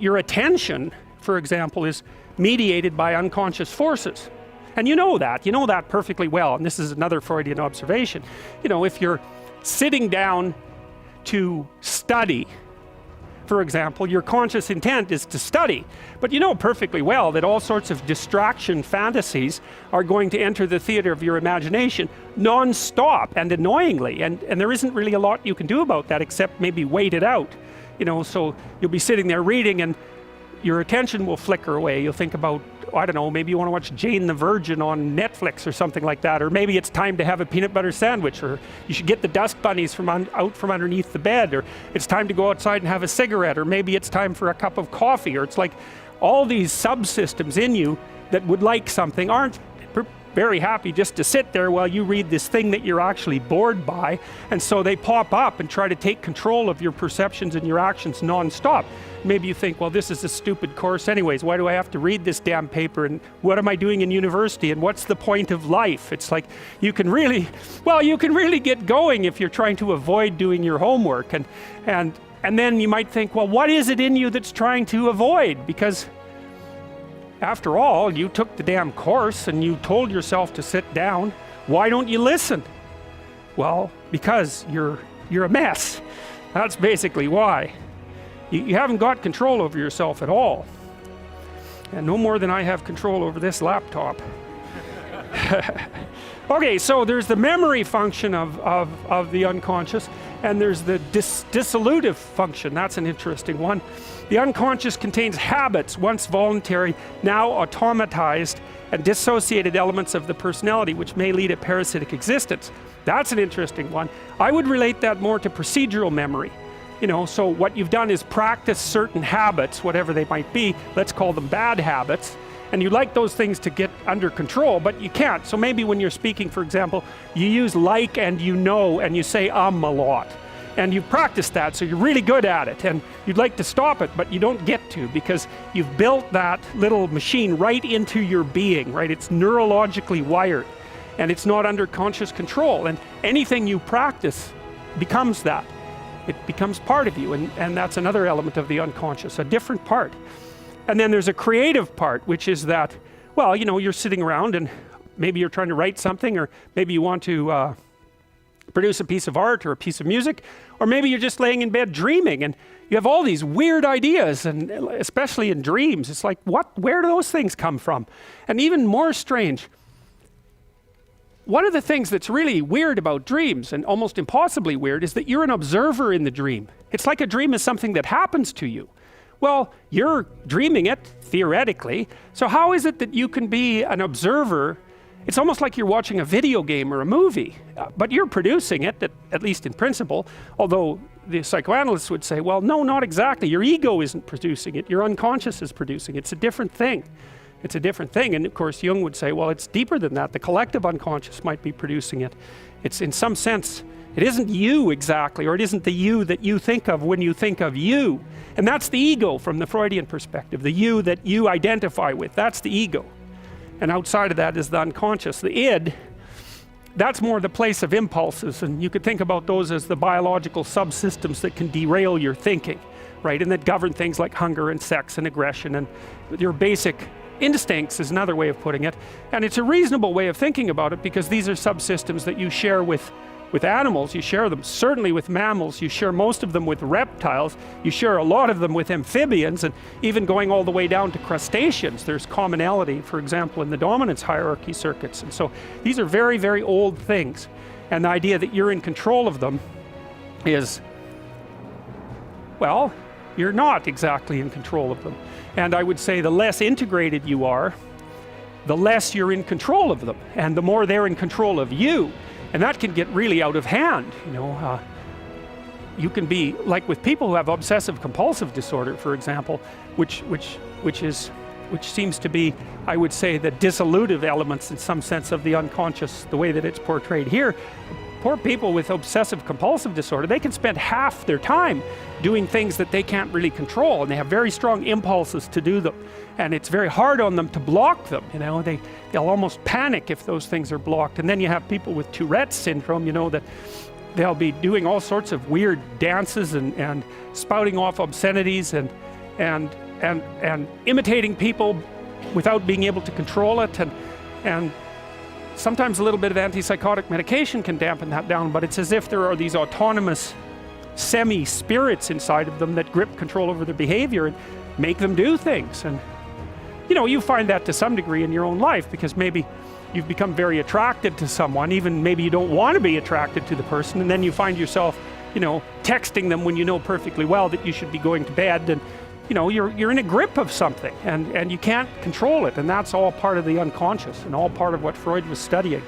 your attention, for example, is mediated by unconscious forces. And you know that perfectly well. And this is another Freudian observation. You know, if you're sitting down to study, for example, your conscious intent is to study. But you know perfectly well that all sorts of distraction fantasies are going to enter the theater of your imagination non-stop and annoyingly. And there isn't really a lot you can do about that except maybe wait it out. You know, so you'll be sitting there reading and your attention will flicker away. You'll think about, I don't know, maybe you want to watch Jane the Virgin on Netflix or something like that, or maybe it's time to have a peanut butter sandwich, or you should get the dust bunnies out from underneath the bed, or it's time to go outside and have a cigarette, or maybe it's time for a cup of coffee, or it's like all these subsystems in you that would like something aren't very happy just to sit there while you read this thing that you're actually bored by, and so they pop up and try to take control of your perceptions and your actions non-stop. Maybe you think, well, this is a stupid course anyways, why do I have to read this damn paper, and what am I doing in university, and what's the point of life? It's like you can really get going if you're trying to avoid doing your homework, and then you might think, well, what is it in you that's trying to avoid? Because after all, you took the damn course and you told yourself to sit down. Why don't you listen? Well, because you're a mess. That's basically why. You haven't got control over yourself at all. And no more than I have control over this laptop. Okay, so there's the memory function of the unconscious, and there's the dissolutive function. That's an interesting one. The unconscious contains habits, once voluntary, now automatized, and dissociated elements of the personality, which may lead a parasitic existence. That's an interesting one. I would relate that more to procedural memory. You know, so what you've done is practice certain habits, whatever they might be, let's call them bad habits, and you like those things to get under control, but you can't. So maybe when you're speaking, for example, you use like and you know, and you say a lot. And you've practiced that, so you're really good at it, and you'd like to stop it, but you don't get to, because you've built that little machine right into your being, right? It's neurologically wired, and it's not under conscious control, and anything you practice becomes that. It becomes part of you, and that's another element of the unconscious, a different part. And then there's a creative part, which is that, well, you know, you're sitting around and maybe you're trying to write something, or maybe you want to produce a piece of art or a piece of music, or maybe you're just laying in bed dreaming and you have all these weird ideas, and especially in dreams, it's like, where do those things come from? And even more strange, one of the things that's really weird about dreams, and almost impossibly weird, is that you're an observer in the dream. It's like a dream is something that happens to you. Well, you're dreaming it, theoretically, so how is it that you can be an observer? It's almost like you're watching a video game or a movie, but you're producing it, at least in principle, although the psychoanalysts would say, well, no, not exactly. Your ego isn't producing it, your unconscious is producing it. It's a different thing. It's a different thing, and of course Jung would say, well, it's deeper than that. The collective unconscious might be producing it. It's, in some sense, it isn't you exactly, or it isn't the you that you think of when you think of you. And that's the ego from the Freudian perspective, the you that you identify with, that's the ego. And outside of that is the unconscious. The id, that's more the place of impulses, and you could think about those as the biological subsystems that can derail your thinking, right? And that govern things like hunger and sex and aggression and your basic instincts is another way of putting it. And it's a reasonable way of thinking about it, because these are subsystems that you share with animals. You share them certainly with mammals, you share most of them with reptiles, you share a lot of them with amphibians, and even going all the way down to crustaceans there's commonality, for example, in the dominance hierarchy circuits. And so these are very, very old things, and the idea that you're in control of them is, well, you're not exactly in control of them. And I would say the less integrated you are, the less you're in control of them, and the more they're in control of you. And that can get really out of hand, you know. You can be, like with people who have obsessive compulsive disorder, for example, which seems to be, I would say, the dissolutive elements in some sense of the unconscious, the way that it's portrayed here. Poor people with obsessive compulsive disorder, they can spend half their time doing things that they can't really control, and they have very strong impulses to do them, and it's very hard on them to block them, you know. They'll almost panic if those things are blocked. And then you have people with Tourette's syndrome, you know, that they'll be doing all sorts of weird dances and spouting off obscenities, and and imitating people without being able to control it, and sometimes a little bit of antipsychotic medication can dampen that down, but it's as if there are these autonomous semi-spirits inside of them that grip control over their behavior and make them do things. And you know, you find that to some degree in your own life, because maybe you've become very attracted to someone, even maybe you don't want to be attracted to the person, and then you find yourself, you know, texting them when you know perfectly well that you should be going to bed, and you know, you're in a grip of something, and you can't control it, and that's all part of the unconscious and all part of what Freud was studying.